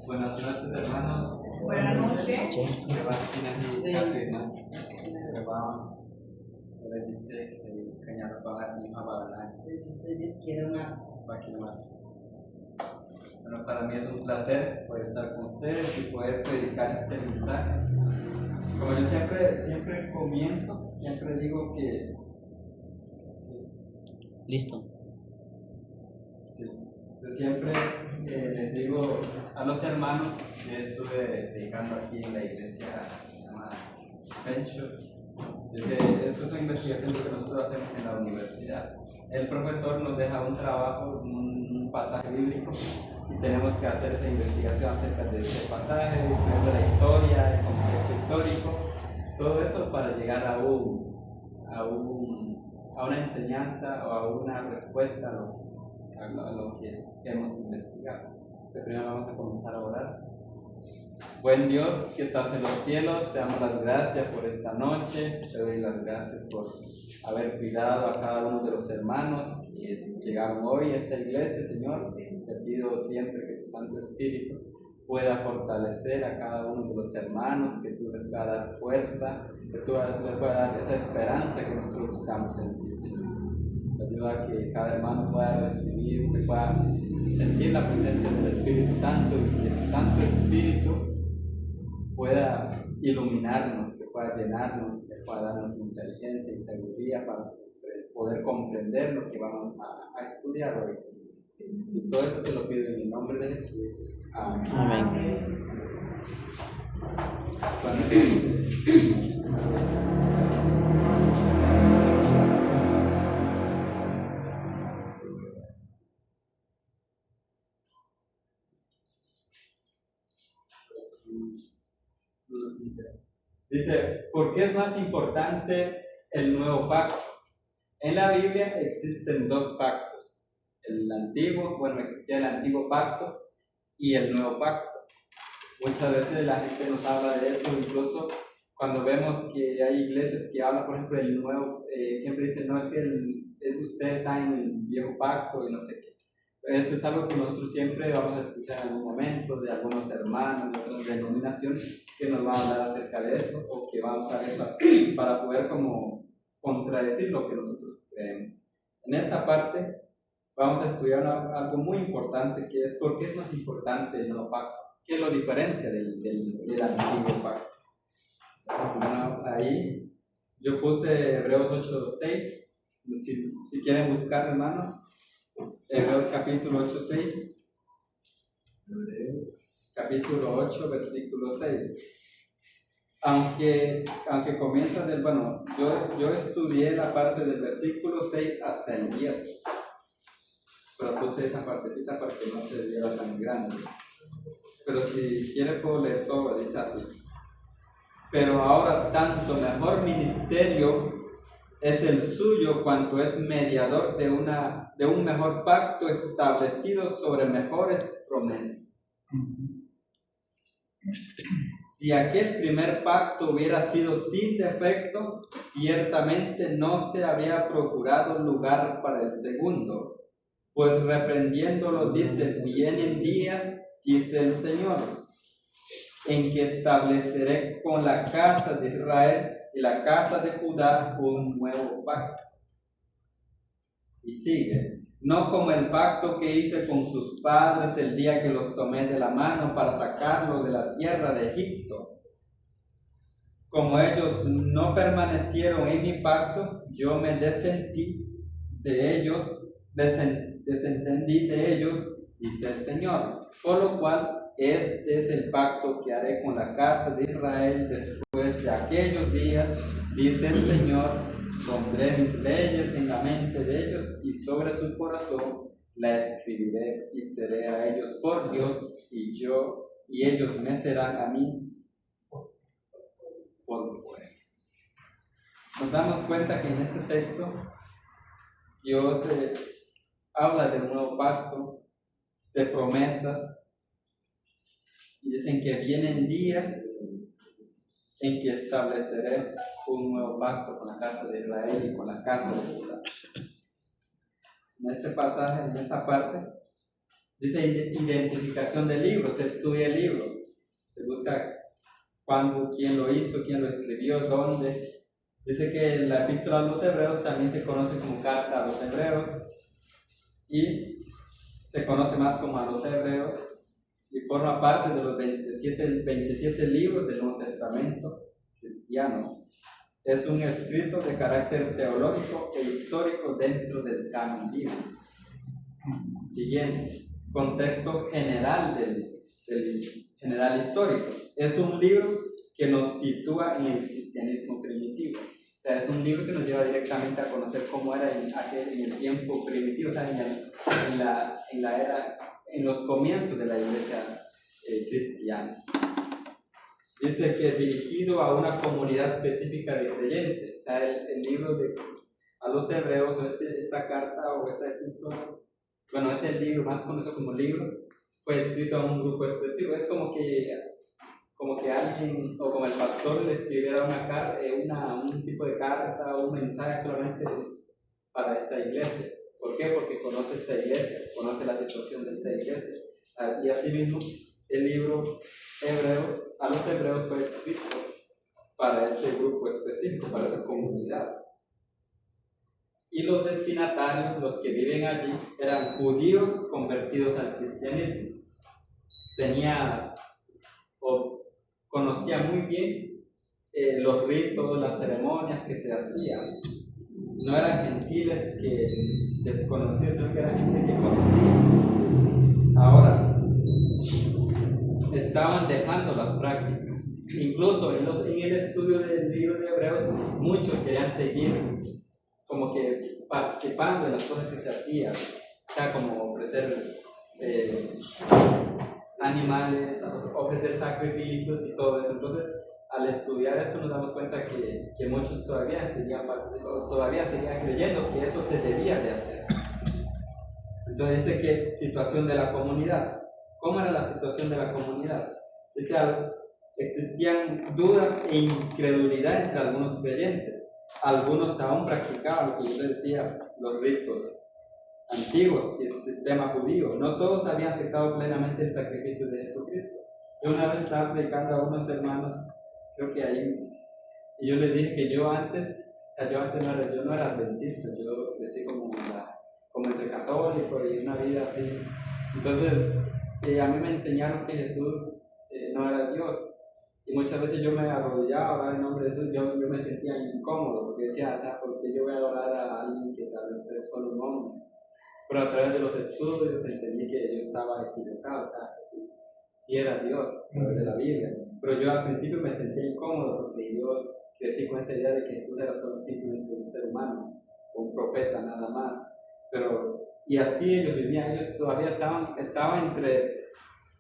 Buenas noches, hermanos. Buenas noches. Bueno, para mí es un placer poder estar con ustedes y poder predicar este mensaje. Como yo siempre comienzo, siempre digo que... Listo. Sí, yo siempre les digo a los hermanos que estuve predicando aquí en la iglesia que se llama Venture. Eso es una investigación que nosotros hacemos en la universidad. El profesor nos deja un trabajo, un pasaje bíblico, y tenemos que hacer esa investigación acerca de ese pasaje, estudiando la historia, el contexto histórico, todo eso para llegar a una enseñanza o a una respuesta a lo que hemos investigado. Primero vamos a comenzar a orar. Buen Dios que estás en los cielos, te damos las gracias por esta noche, te doy las gracias por haber cuidado a cada uno de los hermanos que llegaron hoy a esta iglesia, Señor. Te pido siempre que tu Santo Espíritu pueda fortalecer a cada uno de los hermanos, que tú les puedas dar fuerza, que tú les puedas dar esa esperanza que nosotros buscamos en ti, Señor. Te ayuda a que cada hermano pueda recibir, que pueda sentir la presencia del Espíritu Santo y que tu Santo Espíritu pueda iluminarnos, que pueda llenarnos, que pueda darnos inteligencia y sabiduría para poder comprender lo que vamos a estudiar hoy. Y todo esto te lo pido en el nombre de Jesús. Amén. Amén. Dice, ¿por qué es más importante el nuevo pacto? En la Biblia existen dos pactos. El antiguo, existía el antiguo pacto y el nuevo pacto. Muchas veces la gente nos habla de eso, incluso cuando vemos que hay iglesias que hablan, por ejemplo, del nuevo, siempre dicen, no, es que usted está en el viejo pacto y no sé qué. Eso es algo que nosotros siempre vamos a escuchar en algún momento de algunos hermanos de otras denominaciones que nos van a hablar acerca de eso, o que vamos a ver para poder como contradecir lo que nosotros creemos. En esta parte vamos a estudiar algo muy importante, que es por qué es más importante el nuevo pacto. ¿Qué lo diferencia del antiguo pacto? Bueno, ahí yo puse Hebreos 8:6. Si quieren buscar, hermanos, Hebreos capítulo 8:6. Capítulo 8, versículo 6. Aunque comienza del, yo estudié la parte del versículo 6 hasta el 10, pero puse esa partecita para que no se viera tan grande. Pero si quiere puedo leer todo, dice así. Pero ahora tanto mejor ministerio es el suyo cuanto es mediador de un mejor pacto establecido sobre mejores promesas. Si aquel primer pacto hubiera sido sin defecto, ciertamente no se había procurado lugar para el segundo, pues reprendiéndolo dice, vienen días, dice el Señor, en que estableceré con la casa de Israel y la casa de Judá un nuevo pacto. Y sigue, no como el pacto que hice con sus padres el día que los tomé de la mano para sacarlos de la tierra de Egipto. Como ellos no permanecieron en mi pacto, yo me desentendí de ellos, dice el Señor. Por lo cual, este es el pacto que haré con la casa de Israel después de aquellos días, dice el Señor. Pondré mis leyes en la mente de ellos y sobre su corazón la escribiré y seré a ellos por Dios y ellos me serán a mí por mi pueblo. Nos damos cuenta que en este texto Dios habla de un nuevo pacto, de promesas, y dicen que vienen días en que estableceré un nuevo pacto con la casa de Israel y con la casa de Judá. En este pasaje, en esta parte, Dice identificación de libros, se estudia el libro, se busca cuándo, quién lo hizo, quién lo escribió, dónde. Dice que la epístola a los hebreos también se conoce como carta a los hebreos y se conoce más como a los hebreos y forma parte de los 27 libros del Nuevo Testamento cristiano. Es un escrito de carácter teológico e histórico dentro del canon bíblico. Siguiente, contexto general del general histórico. Es un libro que nos sitúa en el cristianismo primitivo. O sea, es un libro que nos lleva directamente a conocer cómo era en el tiempo primitivo, o sea, en la era, en los comienzos de la iglesia cristiana. Dice que dirigido a una comunidad específica de creyentes. O sea, el libro a los hebreos, o esta carta o esta epístola, bueno, es el libro más conocido como libro, fue escrito a un grupo específico. Es como que alguien, o como el pastor le escribiera un tipo de carta o un mensaje solamente para esta iglesia. ¿Por qué? Porque conoce esta iglesia, conoce la situación de esta iglesia. Y asimismo, el libro a los hebreos fue escrito para este grupo específico, para esa comunidad. Y los destinatarios, los que viven allí, eran judíos convertidos al cristianismo. Conocía muy bien los ritos, las ceremonias que se hacían. No eran gentiles que desconocían, sino que era gente que conocía. Ahora, estaban dejando las prácticas. Incluso en el estudio del libro de Hebreos, muchos querían seguir como que participando en las cosas que se hacían, o sea, como ofrecer animales, ofrecer sacrificios y todo eso. Entonces, al estudiar eso nos damos cuenta que muchos todavía seguían creyendo que eso se debía de hacer. Entonces dice que situación de la comunidad. ¿Cómo era la situación de la comunidad? Dice algo, existían dudas e incredulidad entre algunos creyentes. Algunos aún practicaban lo que yo decía, los ritos antiguos y el sistema judío. No todos habían aceptado plenamente el sacrificio de Jesucristo. Yo una vez estaba predicando a unos hermanos, creo que ahí, y yo les dije que yo antes no era adventista, yo decía como entre católico y una vida así. Entonces, a mí me enseñaron que Jesús no era Dios. Y muchas veces yo me arrodillaba en nombre de Jesús, yo me sentía incómodo, porque decía, o sea, porque yo voy a adorar a alguien que tal vez es solo un hombre. Pero a través de los estudios entendí que yo estaba equivocado, o sea, Jesús sí era Dios, a través de la Biblia. Pero yo al principio me sentía incómodo, porque yo crecí con esa idea de que Jesús era solo simplemente un ser humano, un profeta nada más. Y así ellos vivían, ellos todavía estaban entre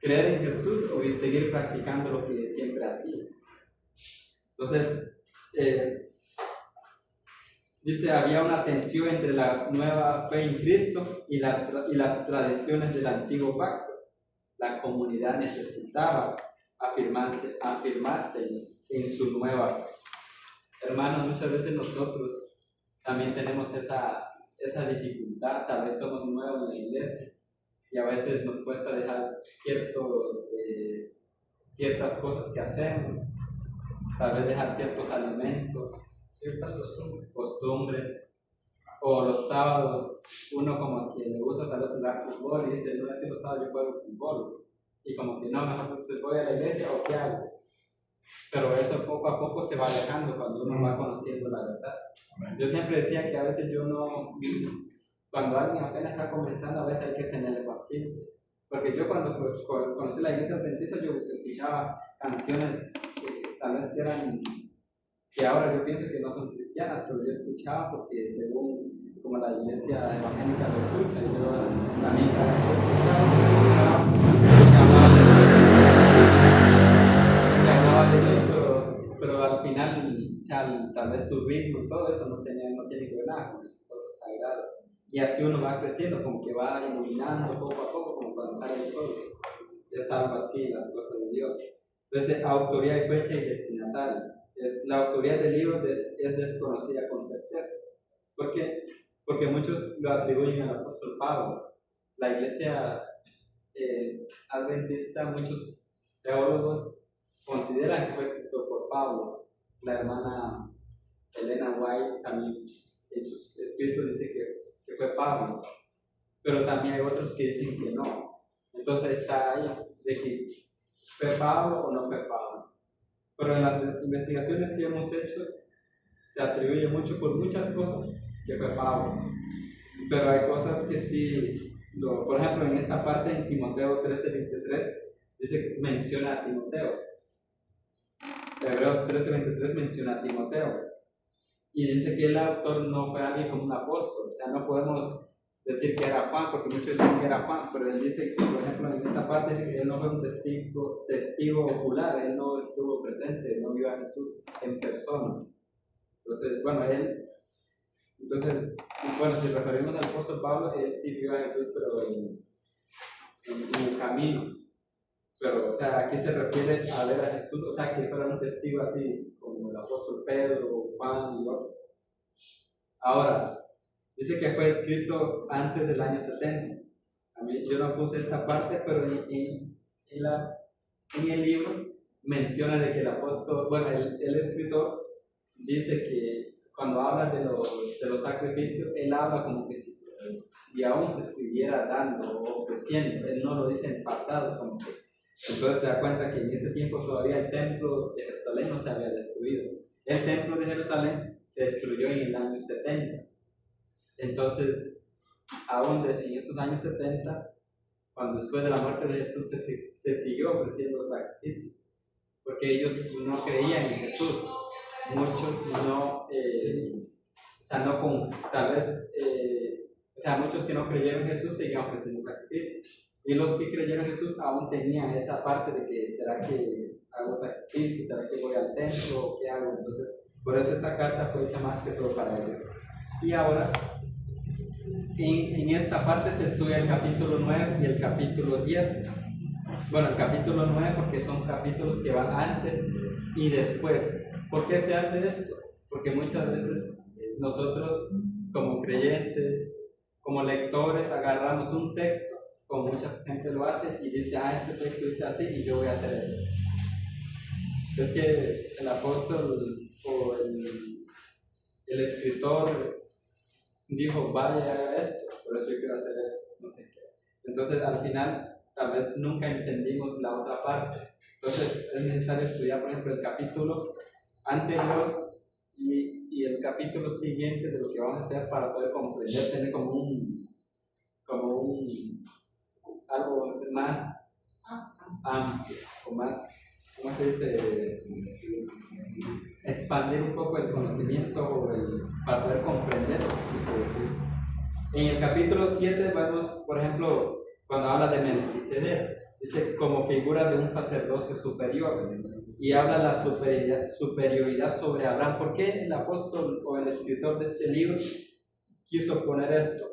creer en Jesús o seguir practicando lo que siempre hacían. Entonces, dice, había una tensión entre la nueva fe en Cristo y las tradiciones del antiguo pacto. La comunidad necesitaba afirmarse en su nueva fe. Hermanos, muchas veces nosotros también tenemos esa dificultad, tal vez somos nuevos en la iglesia y a veces nos cuesta dejar ciertas cosas que hacemos, tal vez dejar ciertos alimentos, ciertas costumbres, o los sábados uno como que le gusta tal vez jugar fútbol y dice, no es que los sábados yo juego fútbol, y como que no, mejor se voy a la iglesia o qué hago. Pero eso poco a poco se va alejando cuando uno va conociendo la verdad. Yo siempre decía que a veces cuando alguien apenas está comenzando, a veces hay que tenerle paciencia. Porque yo cuando conocí la iglesia adventista, yo escuchaba canciones que tal vez que ahora yo pienso que no son cristianas, pero yo escuchaba porque según como la iglesia evangélica lo escucha, y yo también escuchaba de Dios, pero al final, o sea, tal vez su ritmo y todo eso no tiene que ver nada con las cosas sagradas. Y así uno va creciendo, como que va iluminando poco a poco, como cuando sale el sol. Es algo así, las cosas de Dios. Entonces, autoría y fecha y destinatario. La autoría del libro es desconocida con certeza. ¿Por qué? Porque muchos lo atribuyen al apóstol Pablo. La iglesia adventista, muchos teólogos consideran que fue escrito por Pablo. La hermana Elena White también en sus escritos dice que fue Pablo, pero también hay otros que dicen que no. Entonces está ahí de que fue Pablo o no fue Pablo. Pero en las investigaciones que hemos hecho se atribuye mucho por muchas cosas que fue Pablo. Pero hay cosas que sí, por ejemplo, en esta parte en Timoteo 13:23 dice, menciona a Timoteo. Hebreos 13:23 menciona a Timoteo. Y dice que el autor no fue alguien como un apóstol. O sea, no podemos decir que era Juan, porque muchos dicen que era Juan, pero él dice que, por ejemplo, en esta parte dice que él no fue un testigo ocular, él no estuvo presente, no vio a Jesús en persona. Entonces, bueno, si referimos al apóstol Pablo, él sí vio a Jesús, pero en el camino. Pero, o sea, aquí se refiere a ver a Jesús, o sea, que fuera un testigo así, como el apóstol Pedro, Juan y otros. Ahora, dice que fue escrito antes del año 70. A mí, yo no puse esta parte, pero en el libro menciona de que el apóstol, bueno, el escritor dice que cuando habla de los sacrificios, él habla como que si aún se estuviera dando o ofreciendo. Él no lo dice en pasado, como que. Entonces se da cuenta que en ese tiempo todavía el templo de Jerusalén no se había destruido. El templo de Jerusalén se destruyó en el año 70. Entonces, aún en esos años 70, cuando después de la muerte de Jesús se siguió ofreciendo sacrificios, porque ellos no creían en Jesús. Muchos muchos que no creyeron en Jesús seguían ofreciendo sacrificios. Y los que creyeron en Jesús aún tenían esa parte de que, ¿será que hago sacrificios? ¿Será que voy al templo? ¿O qué hago? Entonces, por eso esta carta fue hecha más que todo para ellos. Y ahora, en esta parte se estudia el capítulo 9 y el capítulo 10. Bueno, el capítulo 9 porque son capítulos que van antes y después. ¿Por qué se hace esto? Porque muchas veces nosotros, como creyentes, como lectores, agarramos un texto, como mucha gente lo hace, y dice, este texto dice así y yo voy a hacer esto. Es que el apóstol o el escritor dijo, vaya y haga esto, por eso yo quiero hacer esto, no sé qué. Entonces, al final, tal vez nunca entendimos la otra parte. Entonces, es necesario estudiar, por ejemplo, el capítulo anterior y el capítulo siguiente de lo que vamos a estudiar para poder comprender, tener como algo más amplio, o más, ¿cómo se dice? Expandir un poco el conocimiento para poder comprender lo que quiso decir. En el capítulo 7 vemos, por ejemplo, cuando habla de Melquisedec, dice como figura de un sacerdocio superior, y habla la superioridad sobre Abraham. ¿Por qué el apóstol o el escritor de este libro quiso poner esto?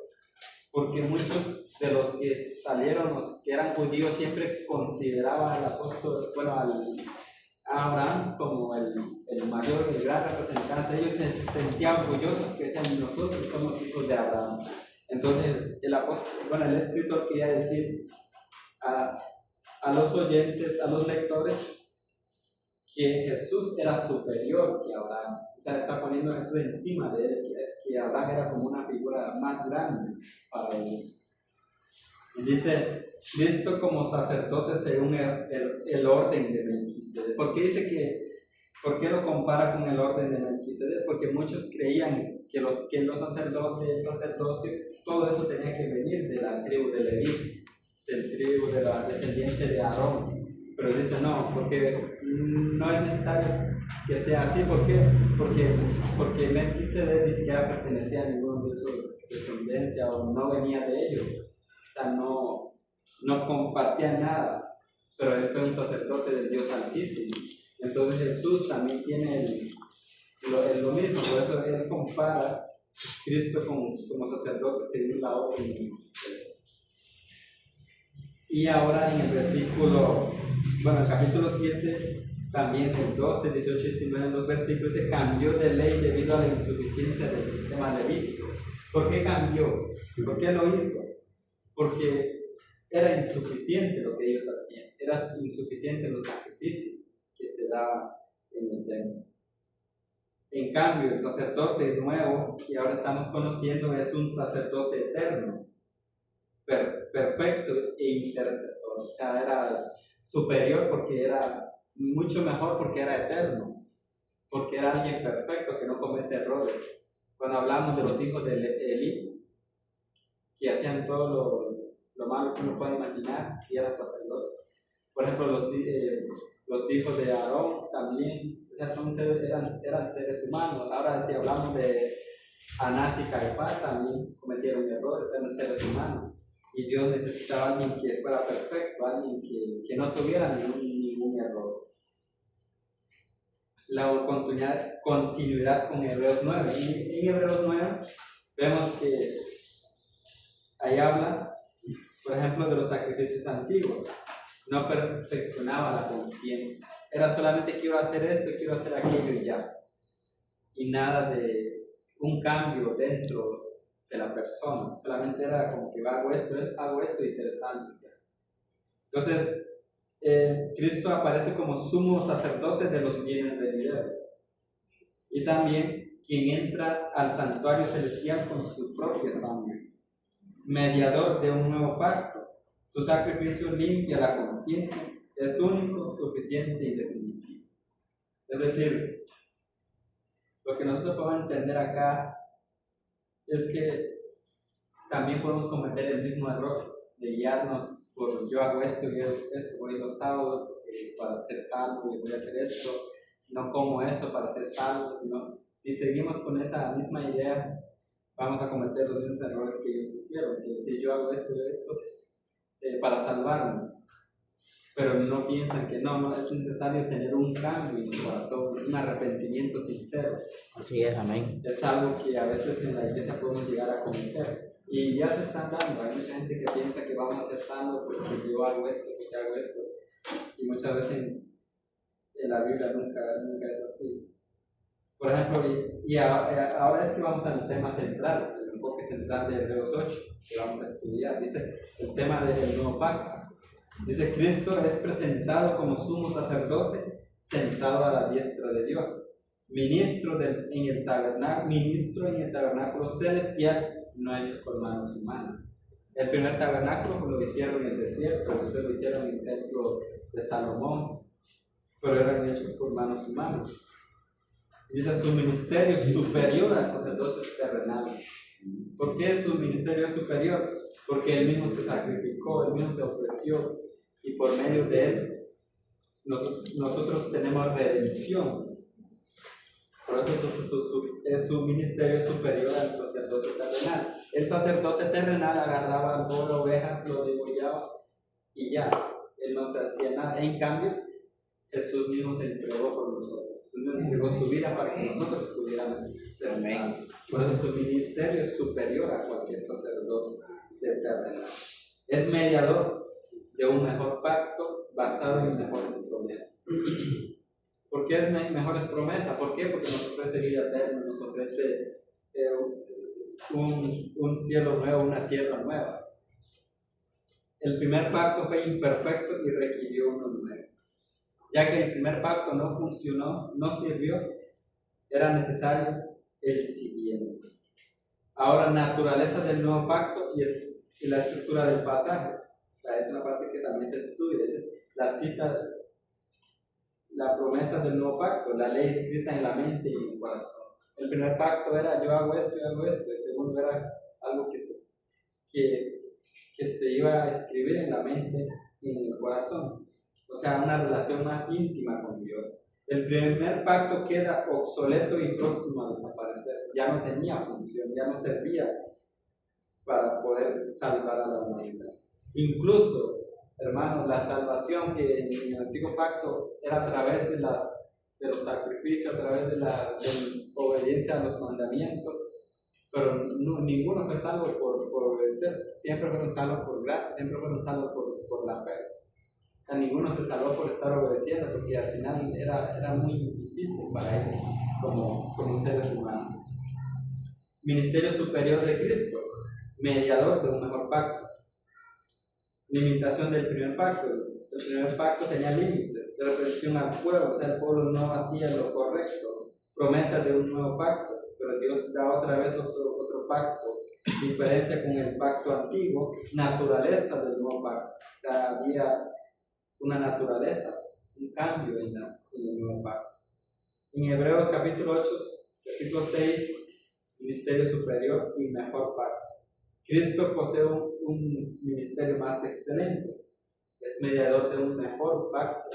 Porque muchos de los que salieron, los que eran judíos, siempre consideraban al apóstol, a Abraham como el mayor, el gran representante. Ellos se sentían orgullosos que decían, nosotros somos hijos de Abraham. Entonces el escritor quería decir a los oyentes, a los lectores, que Jesús era superior que Abraham. O sea, está poniendo a Jesús encima de él, que Abraham era como una figura más grande para ellos. Y dice, visto como sacerdote según el orden de Melquisedec. ¿Por qué lo compara con el orden de Melquisedec? Porque muchos creían que los sacerdotes, el sacerdocio, todo eso tenía que venir de la tribu de Leví, del tribu de la descendiente de Aarón. Pero dice no, porque no es necesario que sea así. ¿Por qué? Porque Melquisedec ni siquiera pertenecía a ninguno de sus descendencia o no venía de ellos. O sea, no compartía nada, pero él fue un sacerdote del Dios Altísimo. Entonces Jesús también tiene lo mismo, por eso él compara a Cristo como sacerdote según la orden de Melquisedec. Y ahora en el capítulo 7, también el 12, 18 y 19 en los versículos, se cambió de ley debido a la insuficiencia del sistema levítico. ¿Por qué cambió? ¿Por qué lo hizo? Porque era insuficiente lo que ellos hacían, era insuficiente los sacrificios que se daban en el templo. En cambio, el sacerdote nuevo que ahora estamos conociendo es un sacerdote eterno, perfecto e intercesor. O sea, era superior porque era mucho mejor, porque era eterno, porque era alguien perfecto que no comete errores. Cuando hablamos de los hijos de Eli, que hacían todo lo malo que uno puede imaginar, y eran sacerdotes. Por ejemplo, los hijos de Aarón también eran seres humanos. Ahora, si hablamos de Anás y Caifás, también cometieron errores, eran seres humanos. Y Dios necesitaba a alguien que fuera perfecto, alguien que no tuviera ningún error. La continuidad con Hebreos 9. En Hebreos 9 vemos que ahí habla, por ejemplo, de los sacrificios antiguos. No perfeccionaba la conciencia. Era solamente quiero hacer esto, quiero hacer aquello y ya. Y nada de un cambio dentro de la persona. Solamente era como que hago esto y seré santo. Entonces, Cristo aparece como sumo sacerdote de los bienes venideros. Y también quien entra al santuario celestial con su propia sangre. Mediador de un nuevo pacto. Su sacrificio limpia la conciencia, es único, suficiente y definitivo. Es decir, lo que nosotros podemos entender acá es que también podemos cometer el mismo error de guiarnos por yo hago esto y esto, voy los sábados para ser salvo y voy a hacer esto, no como eso para ser salvo, sino si seguimos con esa misma idea, vamos a cometer los mismos errores que ellos hicieron, que si yo hago esto y esto, para salvarme, pero no piensan que no es necesario tener un cambio en el corazón, un arrepentimiento sincero. Así es, amén. Es algo que a veces en la iglesia podemos llegar a cometer y ya se están dando. Hay mucha gente que piensa que vamos a ser salvos porque yo hago esto, porque hago esto, y muchas veces en la Biblia nunca es así. Por ejemplo, y ahora es que vamos al tema central, el enfoque central de Hebreos 8, que vamos a estudiar. Dice el tema del nuevo pacto. Dice, Cristo es presentado como sumo sacerdote sentado a la diestra de Dios, ministro en el tabernáculo celestial no hecho por manos humanas. El primer tabernáculo lo hicieron en el desierto, después lo hicieron en el templo de Salomón, pero eran hechos por manos humanas. Dice, su ministerio es superior al sacerdocio terrenal. ¿Por qué su ministerio es superior? Porque él mismo se sacrificó, él mismo se ofreció, y por medio de él nosotros tenemos redención. Por eso su ministerio es superior al sacerdocio terrenal. El sacerdote terrenal agarraba toda oveja, lo degollaba y ya, él no se hacía nada. En cambio, Jesús mismo se entregó por nosotros. Jesús nos entregó su vida para que nosotros pudiéramos ser salvos. Por eso su ministerio es superior a cualquier sacerdote terrenal. Es mediador de un mejor pacto basado en mejores promesas. ¿Por qué es mejores promesas? ¿Por qué? Porque nos ofrece vida eterna, nos ofrece un cielo nuevo, una tierra nueva. El primer pacto fue imperfecto y requirió uno nuevo. Ya que el primer pacto no funcionó, no sirvió, era necesario el siguiente. Ahora, naturaleza del nuevo pacto y la estructura del pasaje. Es una parte que también se estudia. La cita, la promesa del nuevo pacto, la ley escrita en la mente y en el corazón. El primer pacto era yo hago esto y hago esto. El segundo era algo que se iba a escribir en la mente y en el corazón. O sea, una relación más íntima con Dios. El primer pacto queda obsoleto y próximo a desaparecer. Ya no tenía función, ya no servía para poder salvar a la humanidad. Incluso, hermanos, la salvación que en el antiguo pacto era a través de los sacrificios, a través de la obediencia a los mandamientos, pero ninguno fue salvo por obedecer. Siempre fueron salvos por gracia, siempre fueron salvos por la fe. O sea, ninguno se salvó por estar obedeciendo, porque al final era muy difícil para ellos como seres humanos. Ministerio superior de Cristo, mediador de un mejor pacto. Limitación del primer pacto. El primer pacto tenía límites, represión al pueblo, o sea, el pueblo no hacía lo correcto. Promesa de un nuevo pacto, pero Dios da otra vez otro pacto. Diferencia con el pacto antiguo, naturaleza del nuevo pacto. O sea, había una naturaleza, un cambio en el nuevo pacto. En Hebreos capítulo 8, versículo 6, ministerio superior y mejor pacto. Cristo posee un ministerio más excelente, es mediador de un mejor pacto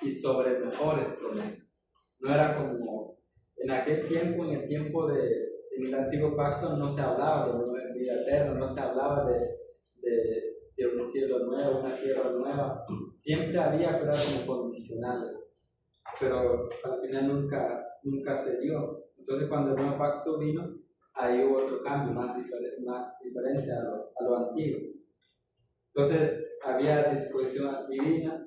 y sobre mejores promesas. No era como en aquel tiempo, en el tiempo en el antiguo pacto, no se hablaba de una vida eterna, no se hablaba de un cielo nuevo, una tierra nueva. Siempre había, pero eran como condicionales, pero al final nunca se dio. Entonces, cuando el nuevo pacto vino, ahí hubo otro cambio más diferente a lo antiguo. Entonces, había disposición divina,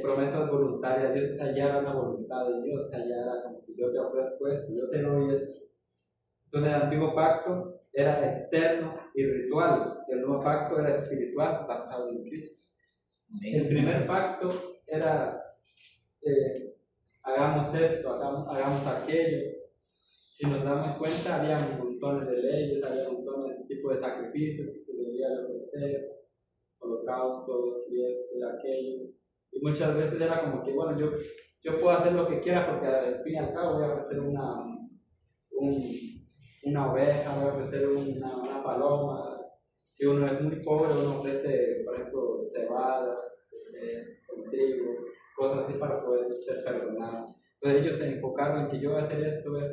promesas voluntarias. Dios, ya era una voluntad de Dios, ya era como que yo te ofrezco esto, yo te doy esto. Entonces, el antiguo pacto era externo y ritual, el nuevo pacto era espiritual, basado en Cristo. El primer pacto era hagamos esto, hagamos aquello. Si nos damos cuenta, había montones de leyes, había montones de tipos de sacrificios que se debían ofrecer, holocaustos y esto y aquello. Y muchas veces era como que, bueno, yo puedo hacer lo que quiera porque al fin y al cabo voy a ofrecer una oveja, voy a ofrecer una paloma. Si uno es muy pobre, uno ofrece, por ejemplo, cebada, con trigo, cosas así para poder ser perdonado. Entonces ellos se enfocaron en que yo voy a hacer esto, para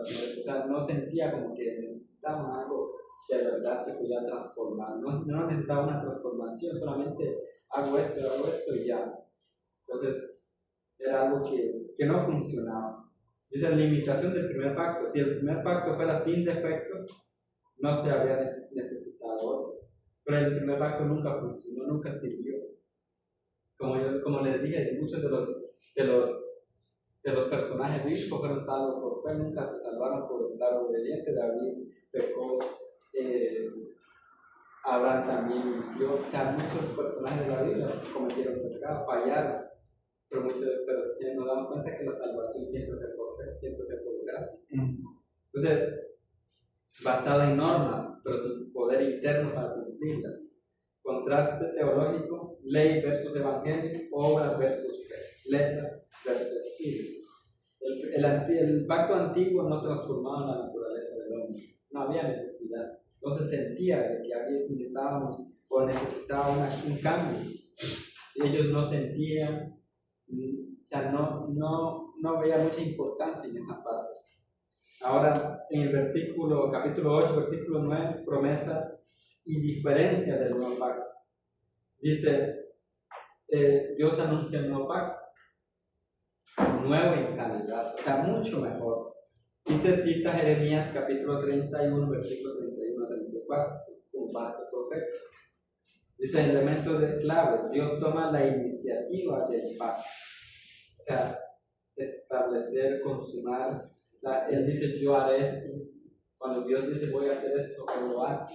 poder, o sea, no sentía como que necesitaban algo que de verdad que podía transformar. No necesitaba una transformación, solamente hago esto y ya. Entonces era algo que no funcionaba. Esa es la limitación del primer pacto. Si el primer pacto fuera sin defectos, no se habría necesitado otro. Pero el primer pacto nunca funcionó, nunca sirvió. Como les dije, muchos de los personajes bíblicos fueron salvos por fe, nunca se salvaron por estar obedientes. David pecó, Abraham también mintió. O sea, muchos personajes de la Biblia cometieron pecado, fallaron. Pero si nos damos cuenta que la salvación siempre fue por fe, siempre fue por gracia. Entonces, basada en normas, pero sin poder interno para cumplirlas. Contraste teológico, ley versus evangelio, obras versus fe, letra versus espíritu. El pacto antiguo no transformaba la naturaleza del hombre, no había necesidad, no se sentía de que necesitábamos o necesitaba un cambio. Ellos no sentían, o sea, no veía mucha importancia en esa parte. Ahora, en el capítulo 8, versículo 9, promesa y diferencia del nuevo pacto. Dice, Dios anuncia el nuevo pacto, nuevo en calidad, o sea, mucho mejor. Y se cita Jeremías capítulo 31, versículo 31 a 34, un paso perfecto. Dice, elementos de clave, Dios toma la iniciativa del pacto. O sea, establecer, consumar. Él dice, yo haré esto. Cuando Dios dice, voy a hacer esto, Él lo hace.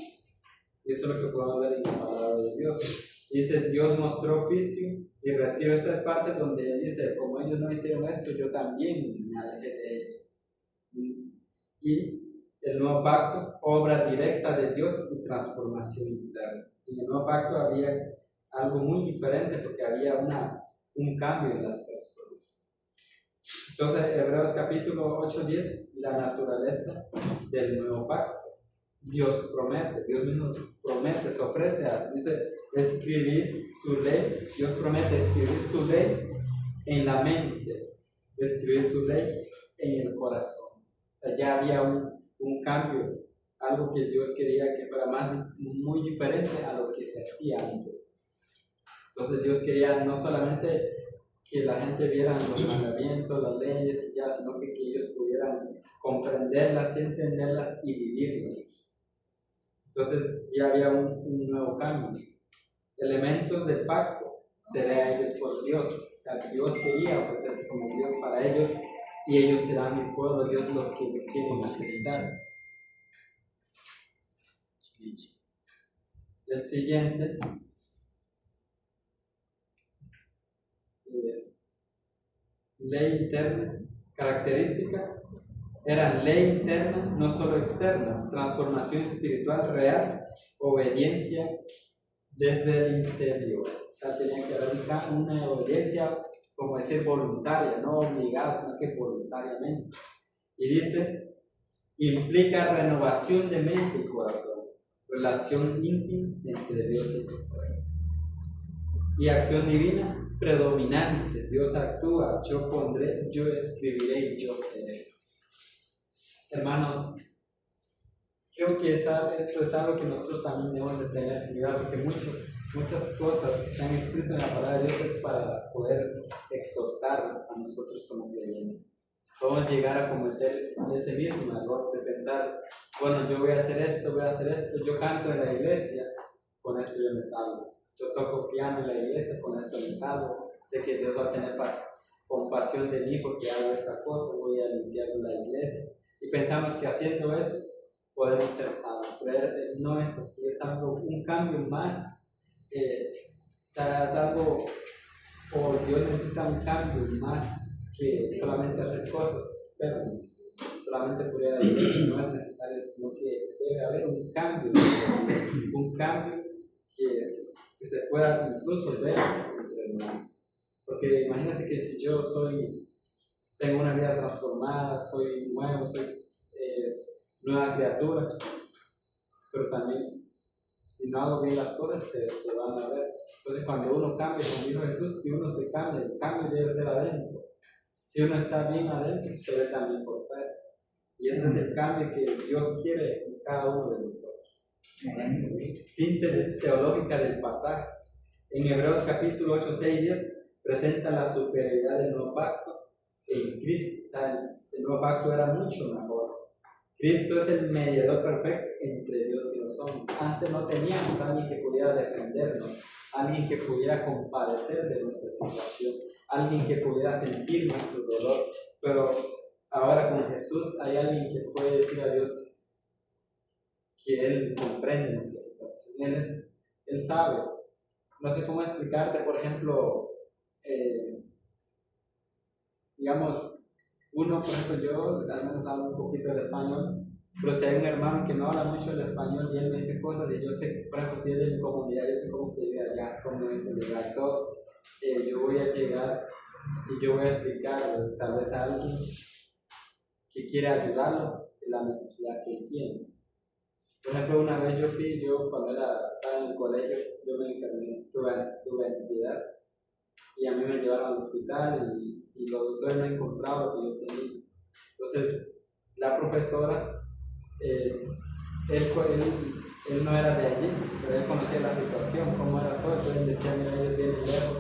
Y eso es lo que podemos ver en la palabra de Dios. Dice, Dios mostró oficio y retiro esas partes donde Él dice, como ellos no hicieron esto, yo también me alejé de ellos. Y el nuevo pacto, obra directa de Dios y transformación interna. En el nuevo pacto había algo muy diferente porque había un cambio en las personas. Entonces, Hebreos capítulo 8-10, la naturaleza del nuevo pacto. Dios mismo promete, se ofrece, dice, escribir su ley. Dios promete escribir su ley en la mente, escribir su ley en el corazón. O sea, ya había un cambio, algo que Dios quería que fuera muy diferente a lo que se hacía antes. Entonces Dios quería no solamente que la gente viera los mandamientos, las leyes y ya, sino que ellos pudieran comprenderlas, entenderlas y vivirlas. Entonces ya había un nuevo cambio. Elementos del pacto seré a ellos por Dios. O sea, Dios quería ofrecerse como Dios para ellos y ellos serán mi pueblo, Dios los que quieren necesitar. El siguiente, ley interna, características, eran ley interna, no solo externa, transformación espiritual real, obediencia desde el interior. O sea, tenía que haber una obediencia, como decir, voluntaria, no obligada, sino que voluntariamente. Y dice, implica renovación de mente y corazón, relación íntima entre Dios y su pueblo. Y acción divina predominante. Dios actúa, yo pondré, yo escribiré y yo seré. Hermanos, creo que esto es algo que nosotros también debemos de tener cuidado, porque muchas cosas que se han escrito en la palabra de Dios es para poder exhortar a nosotros como creyentes. Podemos llegar a cometer ese mismo error de pensar, bueno, yo voy a hacer esto, yo canto en la iglesia, con esto yo me salvo. Yo toco piano en la iglesia, con esto me salvo. Sé que Dios va a tener compasión de mí porque hago esta cosa, voy a limpiar la iglesia. Y pensamos que haciendo eso podemos ser salvos. Pero no es así, es algo, un cambio más. Es algo, o Dios necesita un cambio más que solamente hacer cosas externas. Solamente por ir a la iglesia no es necesario, sino que debe haber un cambio que se pueda incluso ver entre hermanos. Porque imagínense que si yo tengo una vida transformada, soy nuevo, soy nueva criatura, pero también si no hago bien las cosas se van a ver. Entonces cuando uno cambia, como dijo Jesús, si uno se cambia, el cambio debe ser adentro. Si uno está bien adentro, se ve también por fuera. Y ese es el cambio que Dios quiere en cada uno de nosotros. Síntesis teológica del pasaje. En Hebreos capítulo 8, 6, 10 presenta la superioridad del nuevo pacto en Cristo. O sea, el nuevo pacto era mucho mejor. Cristo es el mediador perfecto entre Dios y los hombres. Antes no teníamos a alguien que pudiera defendernos, alguien que pudiera compadecer de nuestra situación, alguien que pudiera sentir nuestro dolor, pero ahora con Jesús hay alguien que puede decir a Dios que Él comprende nuestra situación, Él sabe. No sé cómo explicarte, por ejemplo, digamos, uno, por ejemplo, yo al menos hablo un poquito el español, pero si hay un hermano que no habla mucho el español y él me dice cosas y yo sé, por ejemplo, si es de mi comunidad, yo sé cómo se vive allá, cómo es el lugar, todo, yo voy a llegar y yo voy a explicar tal vez a alguien que quiere ayudarlo en la necesidad que él tiene. Por ejemplo, una vez cuando estaba en el colegio, yo me enfermé, tuve ansiedad y a mí me llevaron al hospital y los doctores no encontraban lo que yo tenía. Entonces, la profesora, él no era de allí, pero él conocía la situación, cómo era todo. Entonces él decía, mira, ellos vienen lejos,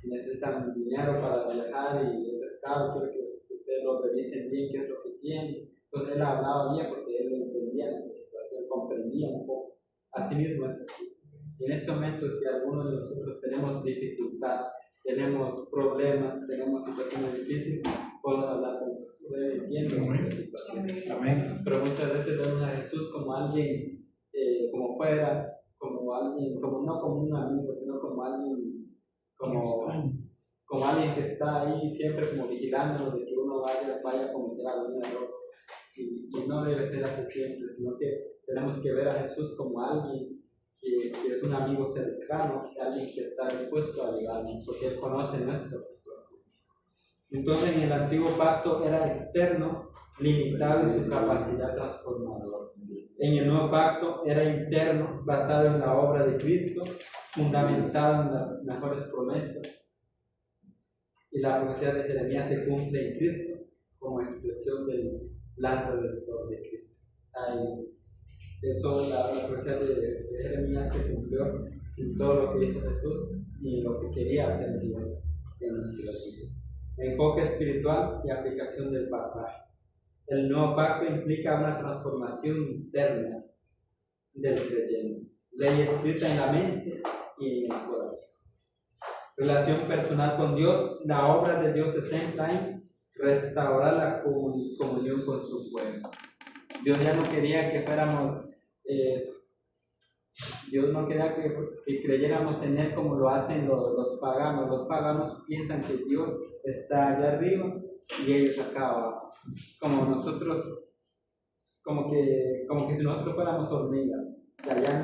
necesitan dinero para viajar y eso es caro, quiero que ustedes lo revisen bien, qué es lo que tienen. Entonces él hablaba bien porque él entendía esa situación, comprendía un poco. Así mismo es Jesús. Y en este momento, si algunos de nosotros tenemos dificultad, tenemos problemas, tenemos situaciones difíciles, podemos hablar con Jesús, Él entiende nuestra situación. Amén. Pero muchas veces vemos a Jesús como alguien, como fuera, como alguien, no como un amigo, sino como alguien, como alguien que está ahí siempre como vigilándonos de que uno vaya a cometer algún error. Y no debe ser así siempre, sino que tenemos que ver a Jesús como alguien que es un amigo cercano, alguien que está dispuesto a ayudarnos, porque Él conoce nuestra situación. Entonces, en el antiguo pacto era externo, limitado en su capacidad transformadora. En el nuevo pacto era interno, basado en la obra de Cristo, fundamentado en las mejores promesas. Y la profecía de Jeremías se cumple en Cristo como expresión del plan redentor de Cristo. Eso, la profecía de Jeremías se cumplió en todo lo que hizo Jesús y en lo que quería hacer Dios en nuestras vidas. Enfoque espiritual y aplicación del pasaje. El nuevo pacto implica una transformación interna del creyente, ley escrita en la mente y en el corazón. Relación personal con Dios. La obra de Dios se centra en restaurar la comunión con su pueblo. Dios ya no quería que fuéramos Dios no quería que creyéramos en Él como lo hacen los paganos. Los paganos piensan que Dios está allá arriba y ellos acá abajo. Como nosotros, como que si nosotros fuéramos hormigas. Y allá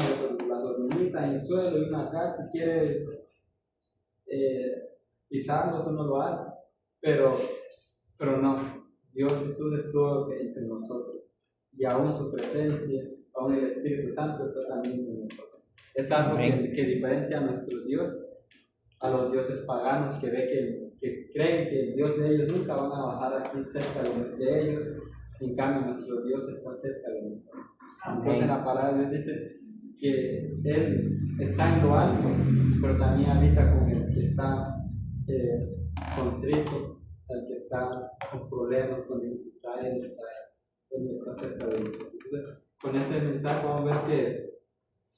las hormiguitas en el suelo y uno acá, si quiere pisarlos, uno lo hace. Pero no. Dios Jesús estuvo entre nosotros. Y aún su presencia, aún el Espíritu Santo está también entre nosotros. Es algo que diferencia a nuestro Dios, a los dioses paganos que creen que el Dios de ellos nunca van a bajar aquí cerca de ellos. En cambio, nuestro Dios está cerca de nosotros. Entonces, la palabra de Dios dice que Él está en lo alto, pero también habita con el que está contrito, el que está con problemas, con dificultades, Él está cerca de nosotros. Entonces, con ese mensaje vamos a ver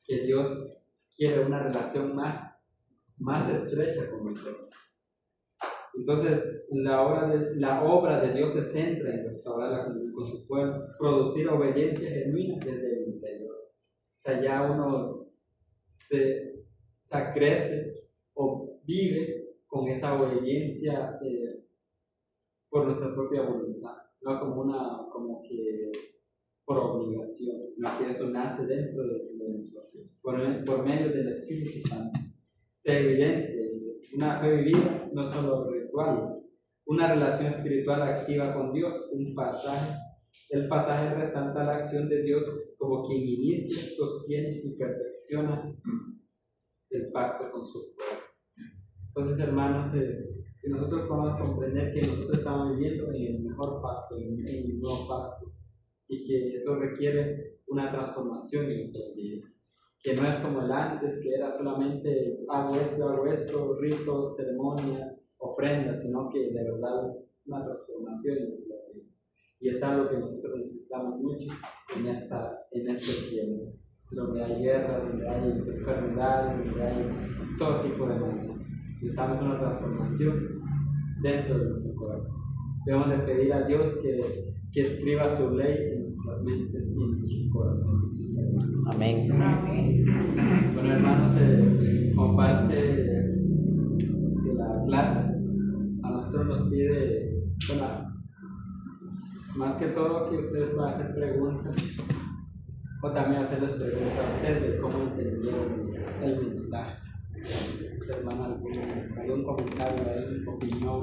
que Dios quiere una relación más estrecha con nosotros. Entonces, la obra de Dios se centra en restaurarla con su pueblo, producir obediencia genuina desde el interior. O sea, ya uno crece o vive con esa obediencia por nuestra propia voluntad, no como que por obligación, sino que eso nace dentro de nosotros, por medio del Espíritu Santo. Se evidencia, dice, una fe vivida, no solo ritual, una relación espiritual activa con Dios, el pasaje resalta la acción de Dios como quien inicia, sostiene y perfecciona el pacto con su pueblo. Entonces, hermanos, que nosotros podamos comprender que nosotros estamos viviendo en el mejor pacto, en el nuevo pacto, y que eso requiere una transformación en nuestras vidas, que no es como el antes, que era solamente hago esto, ritos, ceremonias, ofrendas, sino que de verdad una transformación en nuestras vidas. Y es algo que nosotros necesitamos mucho en este tiempo, donde hay guerras, donde hay enfermedades, donde hay todo tipo de mal. Necesitamos una transformación dentro de nuestro corazón. Debemos de pedir a Dios que escriba su ley en nuestras mentes y en nuestros corazones. Amén. Bueno, hermanos, comparte de la clase. A nosotros nos pide, más que todo, que ustedes puedan hacer preguntas o también hacerles preguntas a ustedes de cómo entendieron el mensaje. Hermano, algún comentario, alguna opinión.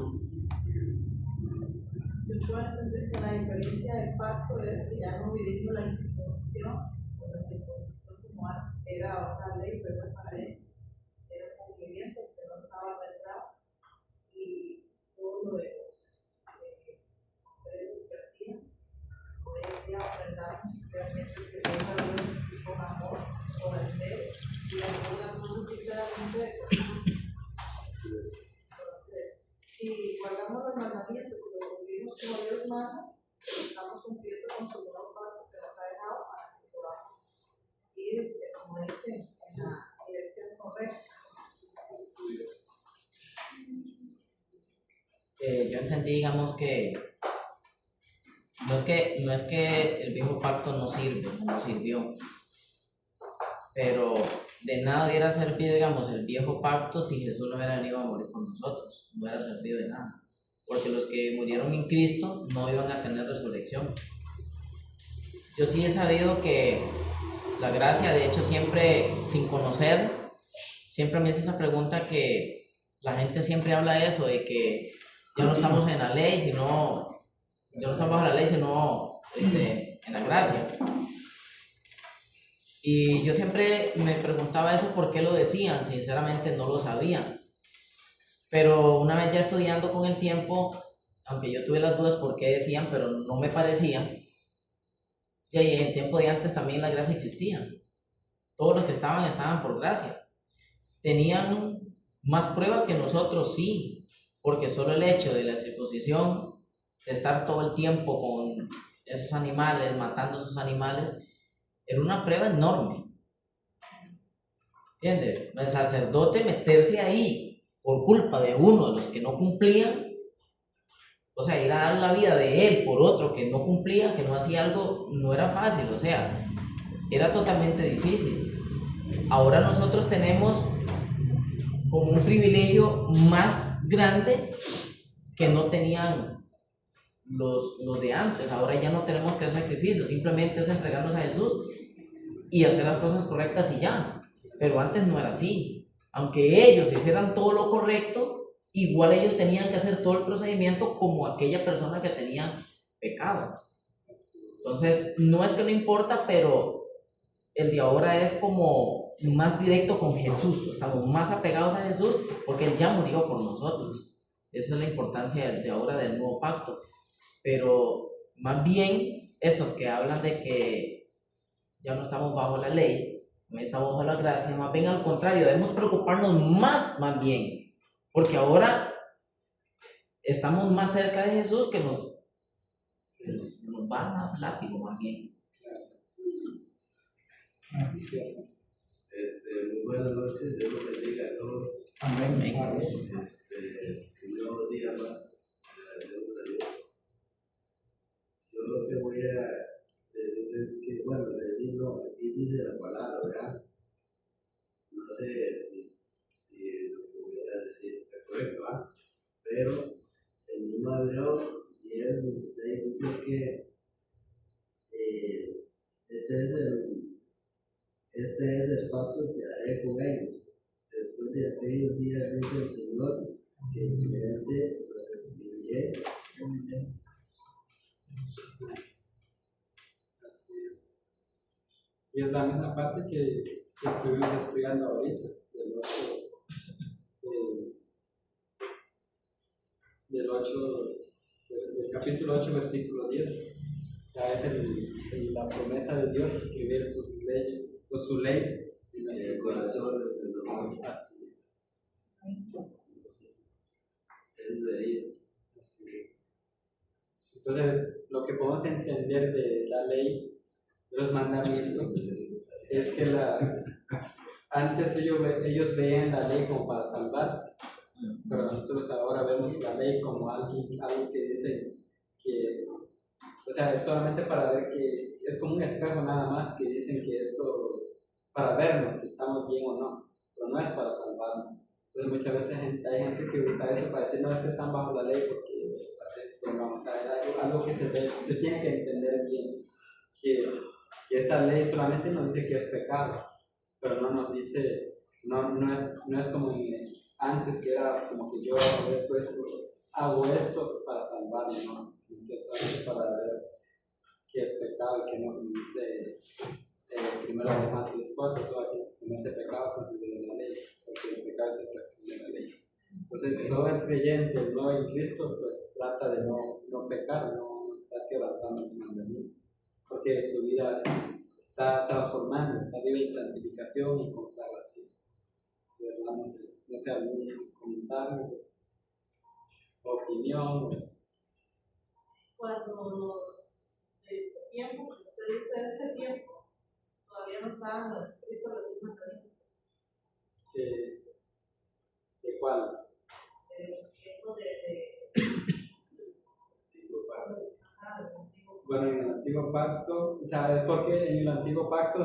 Yo puedo entender que la diferencia del pacto es que ya no vivimos la circuncisión, o la circuncisión como antes era otra ley, pero para ellos era un cumplimiento que no estaba arreglado, y todo lo de los que hacían, hoy en día aprendamos realmente que Dios a Dios con amor, con el fe, y algunas cosas sinceramente de corazón. Entonces, si guardamos los mandamientos y los cumplimos como Dios manda, estamos cumpliendo con su nuevo pacto que nos ha dejado para que podamos ir, como dice, en la dirección correcta. Yo entendí, digamos, que no es que el viejo pacto no sirvió, pero de nada hubiera servido, digamos, el viejo pacto si Jesús no hubiera venido a morir con nosotros, no hubiera servido de nada, porque los que murieron en Cristo no iban a tener resurrección. Yo sí he sabido que la gracia, de hecho, siempre, sin conocer, siempre me hace esa pregunta que la gente siempre habla eso, de que ya no estamos en la ley, sino, ya no estamos bajo la ley, sino en la gracia. Y yo siempre me preguntaba eso, por qué lo decían, sinceramente no lo sabía. Pero una vez ya estudiando con el tiempo, aunque yo tuve las dudas por qué decían, pero no me parecía, ya en el tiempo de antes también la gracia existía. Todos los que estaban por gracia. Tenían más pruebas que nosotros, sí, porque solo el hecho de la circuncisión, de estar todo el tiempo con esos animales, matando esos animales, era una prueba enorme. ¿Entiendes? El sacerdote meterse ahí por culpa de uno de los que no cumplían, o sea, ir a dar la vida de él por otro que no cumplía, que no hacía algo, no era fácil, o sea, era totalmente difícil. Ahora nosotros tenemos como un privilegio más grande que no tenían los de antes. Ahora ya no tenemos que hacer sacrificios, simplemente es entregarnos a Jesús y hacer las cosas correctas y ya. Pero antes no era así. Aunque ellos hicieran todo lo correcto, igual ellos tenían que hacer todo el procedimiento como aquella persona que tenía pecado. Entonces, no es que no importa, pero el de ahora es como más directo con Jesús. Estamos más apegados a Jesús porque Él ya murió por nosotros. Esa es la importancia de ahora del nuevo pacto. Pero más bien, estos que hablan de que ya no estamos bajo la ley, no estamos bajo la gracia, más bien al contrario, debemos preocuparnos más bien, porque ahora estamos más cerca de Jesús que nos va más látigo más bien. Muy buenas noches, Dios los bendiga a todos. Amén. Un nuevo día más, agradecemos a Dios. Yo lo que voy a decir es que, bueno, decirlo, aquí dice la palabra, ¿verdad? No sé si lo que voy a decir está correcto, ¿verdad? Pero el mismo Hebreo 10:16 dice que este es el pacto que haré con ellos. Después de aquellos días, dice el Señor, que en su mente los escribiré en mi mente. Así es. Y es la misma parte que estuvimos estudiando ahorita, del capítulo 8, versículo 10. Ya es la promesa de Dios escribir sus leyes, o su ley en nuestro corazón. Así es. Es de ahí. Así es. Entonces, lo que podemos entender de la ley, de los mandamientos, es que antes ellos veían la ley como para salvarse, pero nosotros ahora vemos la ley como algo que dice que, o sea, es solamente para ver que es como un espejo nada más, que dicen que esto, para vernos si estamos bien o no, pero no es para salvarnos. Entonces muchas veces hay gente que usa eso para decir, no, es que están bajo la ley porque hace esto, vamos a ver algo que se tiene que entender bien, que esa ley solamente nos dice que es pecado, pero no nos dice, no es como antes que era como que yo hago esto para salvarme, ¿no? Sino que es solamente para ver que es pecado y que no dice primero de Mateo 4, todo aquel que comete pecado constituye la ley, porque el pecado es infracción de la ley. Entonces, todo el creyente, el nuevo en Cristo, pues trata de no pecar, no estar quebrantando los mandamientos, porque su vida está transformando, está viva en santificación y consagración. No sé, algún comentario, opinión. Cuando ese tiempo, que usted dice ese tiempo, todavía no estaban escritos los mismos mandamientos. ¿De cuál? De los tiempos de Bueno, en el antiguo pacto, o sea, es porque en el antiguo pacto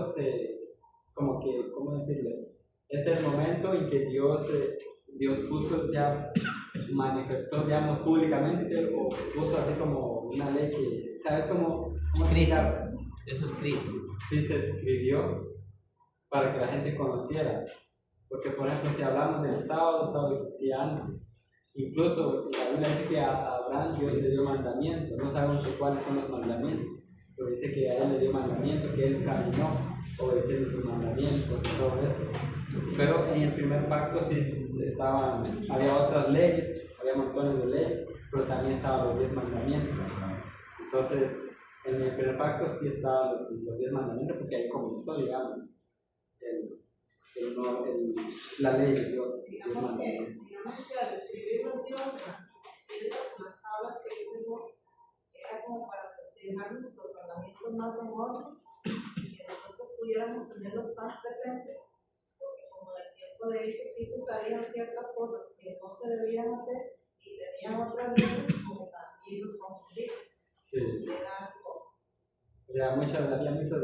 como que, ¿cómo decirle? Es el momento en que Dios puso ya, manifestó, digamos, públicamente, o puso así como una ley que, ¿sabes cómo Escrito, eso escrito. Sí, se escribió para que la gente conociera. Porque, por ejemplo, si hablamos del sábado, el sábado existía antes. Incluso la Biblia dice que a Abraham Dios le dio mandamientos. No sabemos cuáles son los mandamientos, pero dice que a él le dio mandamientos, que él caminó obedeciendo sus mandamientos y todo eso. Pero en el primer pacto sí había otras leyes, había montones de leyes, pero también estaban los 10 mandamientos. Entonces, en el primer pacto sí estaban los 10 mandamientos, porque ahí comenzó, digamos, la ley de Dios. digamos que al escribir los Dios, las tablas que él dejó, era como para dejar nuestros mandamientos más en orden y que nosotros pudiéramos tenerlos más presentes, porque como en el tiempo de ellos sí se sabían ciertas cosas que no se debían hacer y tenían otras leyes como también los confundían. Sí. Había muchas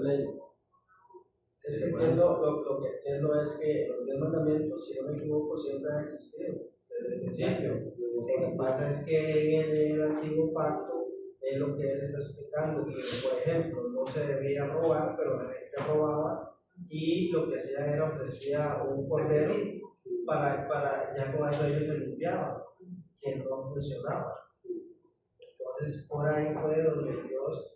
leyes. Es que entiendo, lo que entiendo es que los 10 mandamientos, si no me equivoco, siempre han existido desde el principio. Lo que pasa es que en el antiguo pacto es lo que él está explicando, que por ejemplo no se debía robar, pero la gente robaba y lo que hacían era ofrecía un cordero para ya con eso ellos se limpiaban, que no funcionaba. Entonces por ahí fue donde Dios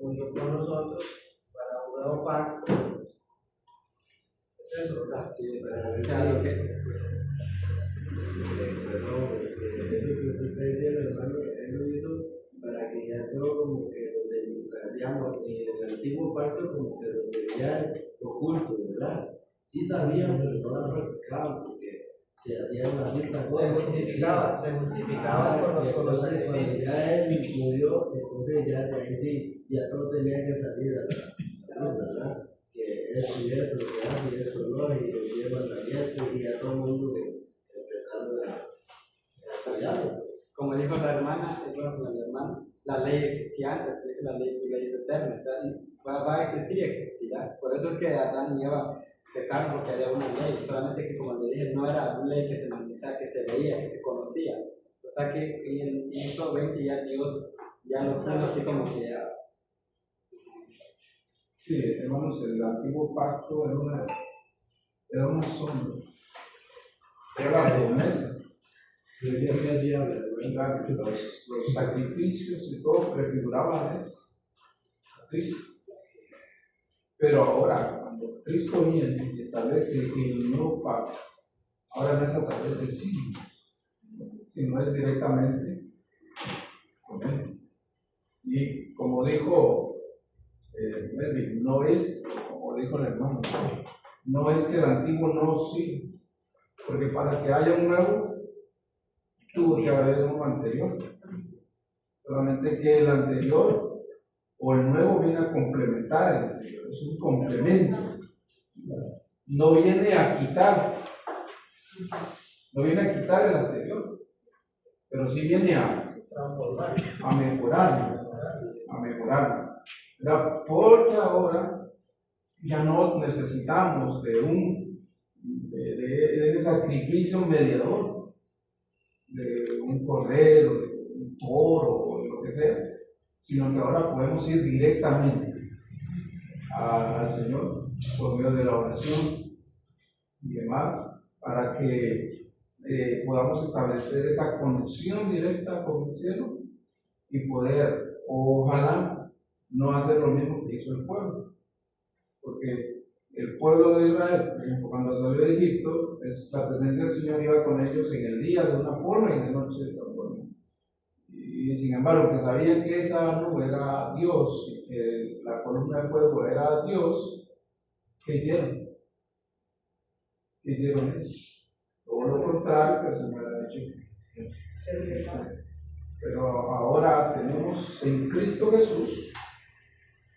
murió por nosotros para un nuevo pacto. Es eso, ¿verdad? Así es, o sea, lo que, Perdón, eso que usted está diciendo, hermano, él lo hizo para que ya todo como que digamos, en el antiguo pacto como que lo veían oculto, ¿verdad? Sí sabían, pero no lo practicaban porque se hacían la vista Se justificaba con los sacrificios. Cuando ya él murió, entonces ya de ahí sí, ya todo tenía que salir a la luz, ¿verdad? Que esto y esto, lo que hace y esto no, y lo llevan abierto y ya todo el mundo empezaron a estudiarlo. como dijo la hermana, la ley existía antes, dice la ley es eterna, o sea, va a existir y existirá. Por eso es que Adán y Eva pecaron porque había una ley, solamente que como le dije, no era una ley que se analizaba, que se veía, que se conocía. O sea que en eso 20 ya Dios ya lo puso así como que ya. Sí, hermanos, el antiguo pacto era una sombra, era la promesa. Los sacrificios y todo prefiguraban a Cristo. Pero ahora, cuando Cristo viene y establece el nuevo pacto, ahora no es a través de signos, sino es directamente con Él. Y como dijo Melvin, no es, como dijo el hermano, no es que el antiguo no sirve, porque para que haya un nuevo, tuvo que haber uno anterior. Solamente que el anterior o el nuevo viene a complementar el anterior, es un complemento. No viene a quitar el anterior, pero sí viene a mejorarlo. ¿Verdad? Porque ahora ya no necesitamos de ese sacrificio mediador, de un cordero, de un toro o de lo que sea, sino que ahora podemos ir directamente al Señor por medio de la oración y demás, para que podamos establecer esa conexión directa con el cielo y poder, ojalá, no hacer lo mismo que hizo el pueblo, porque el pueblo de Israel, por ejemplo, cuando salió de Egipto, la presencia del Señor iba con ellos en el día de una forma y de noche de otra forma. Y sin embargo, que sabían que esa nube era Dios y que la columna de fuego era Dios, ¿qué hicieron? ¿Qué hicieron ellos? Todo lo contrario que el Señor ha hecho. Pero ahora tenemos en Cristo Jesús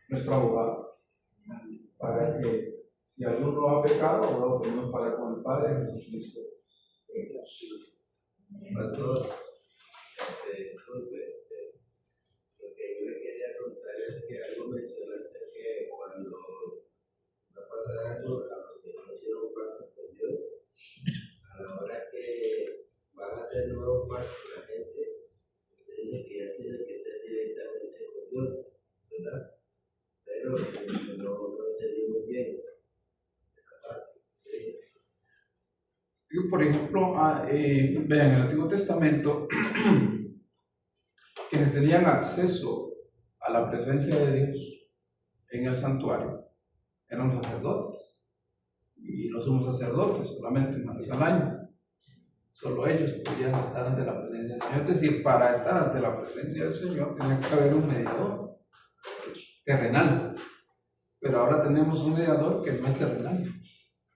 nuestro abogado, para que si alguno ha pecado, ahora tenemos para con el Padre Jesucristo. Pastor, disculpe, lo que yo le quería contar es que algo mencionaste que cuando va a pasar algo a los que no hicieron pacto con Dios, a la hora que van a hacer el nuevo pacto, la gente, usted dice que ya tiene que ser directamente con Dios, ¿verdad? Pero no entendimos bien esa parte. ¿Sí? Por ejemplo, vean, en el Antiguo Testamento, quienes tenían acceso a la presencia de Dios en el santuario eran los sacerdotes, y los sumos sacerdotes solamente una vez al año. Solo ellos podían estar ante la presencia del Señor. Es decir, para estar ante la presencia del Señor tenía que haber un mediador terrenal. Pero ahora tenemos un mediador que no es terrenal,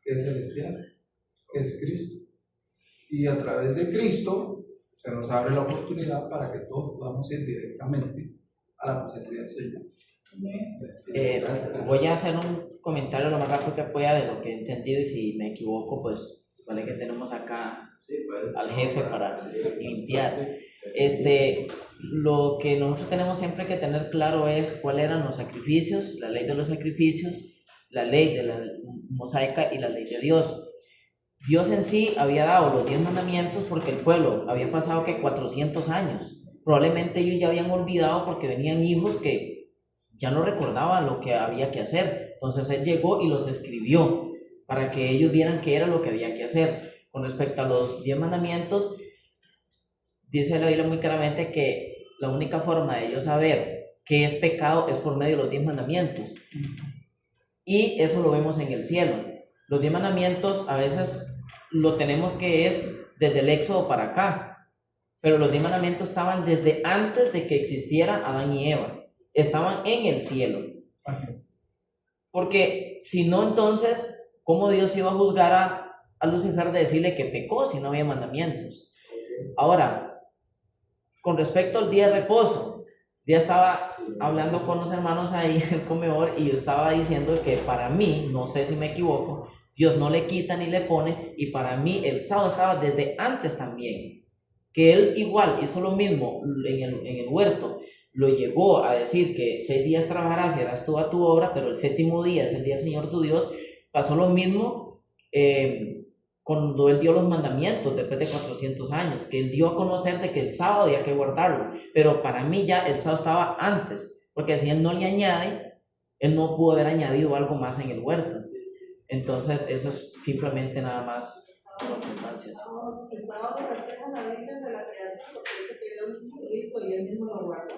que es celestial, que es Cristo. Y a través de Cristo se nos abre la oportunidad para que todos podamos ir directamente a la presencia del Señor. Voy a hacer un comentario lo más rápido que pueda de lo que he entendido, y si me equivoco, pues vale que tenemos acá al jefe para limpiar. Lo que nosotros tenemos siempre que tener claro es cuáles eran los sacrificios, la ley de los sacrificios, la ley de la mosaica y la ley de Dios. Dios en sí había dado los 10 mandamientos porque el pueblo había pasado que 400 años. Probablemente ellos ya habían olvidado porque venían hijos que ya no recordaban lo que había que hacer. Entonces Él llegó y los escribió para que ellos vieran qué era lo que había que hacer. Con respecto a los 10 mandamientos, dice la Biblia muy claramente que la única forma de ellos saber qué es pecado es por medio de los 10 mandamientos. Y eso lo vemos en el cielo. Los 10 mandamientos a veces lo tenemos que es desde el Éxodo para acá, pero los 10 mandamientos estaban desde antes de que existiera Adán y Eva, estaban en el cielo. Porque si no, entonces, ¿cómo Dios iba a juzgar a Lucifer de decirle que pecó si no había mandamientos? Ahora, con respecto al día de reposo, ya estaba hablando con los hermanos ahí en el comedor y yo estaba diciendo que para mí, no sé si me equivoco, Dios no le quita ni le pone, y para mí el sábado estaba desde antes también, que Él igual hizo lo mismo en el huerto, lo llevó a decir que 6 días trabajarás y harás toda tu obra, pero el 7º día es el día del Señor tu Dios. Pasó lo mismo cuando Él dio los mandamientos después de 400 años, que Él dio a conocer de que el sábado había que guardarlo, pero para mí ya el sábado estaba antes, porque si Él no le añade, Él no pudo haber añadido algo más en el huerto. Entonces eso es simplemente nada más una observancia. El sábado refleja la Biblia de la creación, porque dice que Dios lo hizo y Él mismo lo guardó.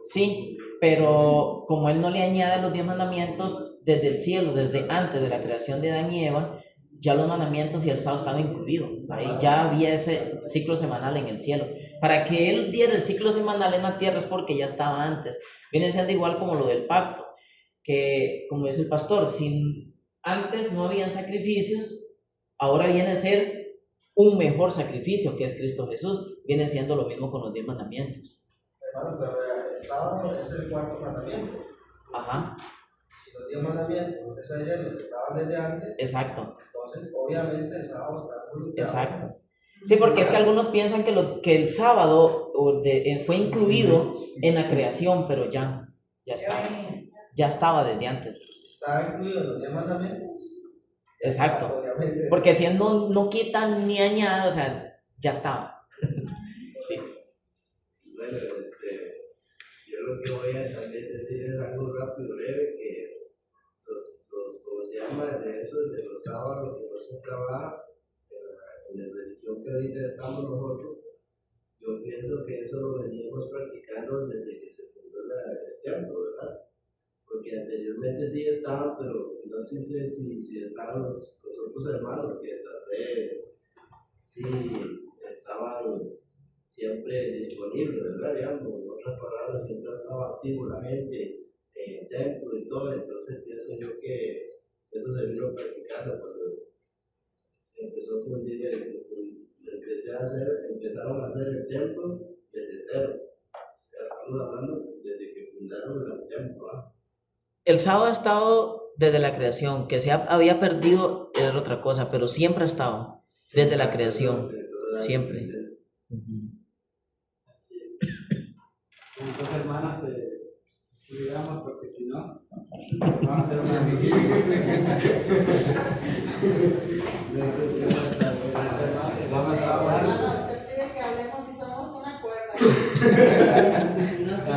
Sí, pero como Él no le añade los 10 mandamientos desde el cielo, desde antes de la creación de Adán y Eva, ya los mandamientos y el sábado estaban incluidos. Ahí ya había ese ciclo semanal en el cielo. Para que Él diera el ciclo semanal en la tierra es porque ya estaba antes. Viene siendo igual como lo del pacto, que como dice el pastor, antes no habían sacrificios, ahora viene a ser un mejor sacrificio que es Cristo Jesús. Viene siendo lo mismo con los 10 mandamientos. Hermano, pero el sábado es el 4º mandamiento. Ajá. Si los 10 mandamientos es ayer que estaban desde antes, exacto. Entonces obviamente el sábado está involucrado. Exacto. Sí, porque es que algunos piensan que el sábado fue incluido en la creación, pero ya estaba desde antes. Está incluido en los 10 mandamientos. Exacto. Obviamente. Porque si Él no quita ni añade, o sea, ya estaba. Sí. Bueno, yo lo que voy a también decir es algo rápido, breve, que ¿cómo se llama? De eso, de los sábados que no se trabaja, en la religión que ahorita estamos nosotros, yo pienso que eso lo veníamos practicando desde que se fundó el templo, ¿verdad? Porque anteriormente sí estaban, pero no sé si estaban los otros hermanos que tal vez sí estaban siempre disponibles, ¿verdad? Digamos, en otras palabras, siempre estaba activo la gente en el templo y todo. Entonces pienso yo que eso se vino practicando cuando empezó con empezaron a hacer el templo desde cero. Ya estamos hablando desde que fundaron el templo, ¿ah? El sábado ha estado desde la creación, que se había perdido era otra cosa, pero siempre ha estado desde la creación, siempre. Así es. Entonces, hermanos, digamos, porque si no, vamos a hacer una Usted pide que hablemos y somos una cuerda.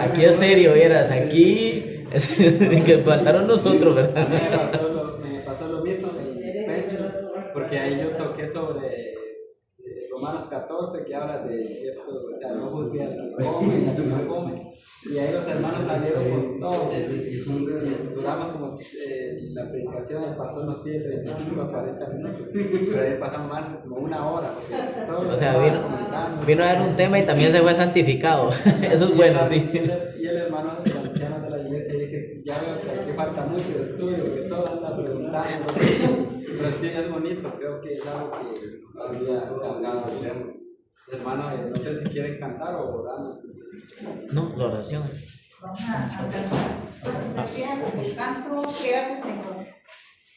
Aquí es serio, vieras, aquí que faltaron nosotros, ¿verdad? Me pasó lo mismo en el pecho, porque ahí yo toqué sobre Romanos 14, que habla de cierto, o sea, no juzgue al que come y al que no come. Y ahí los hermanos salieron con todo. Duramos como la predicación pasó unos 35 a 40 minutos, pero ahí pasamos más como una hora. O sea, vino a dar un tema y también se fue santificado. Eso es bueno, sí. Y el hermano de los ancianos de la iglesia dice: ya veo que aquí falta mucho de estudio, que todo anda preguntando. Pero sí es bonito, creo que es algo que había cargado. Hermano, no sé si quieren cantar o oramos. No, la oración. Vamos a cantar. Decía el canto, quédate, Señor.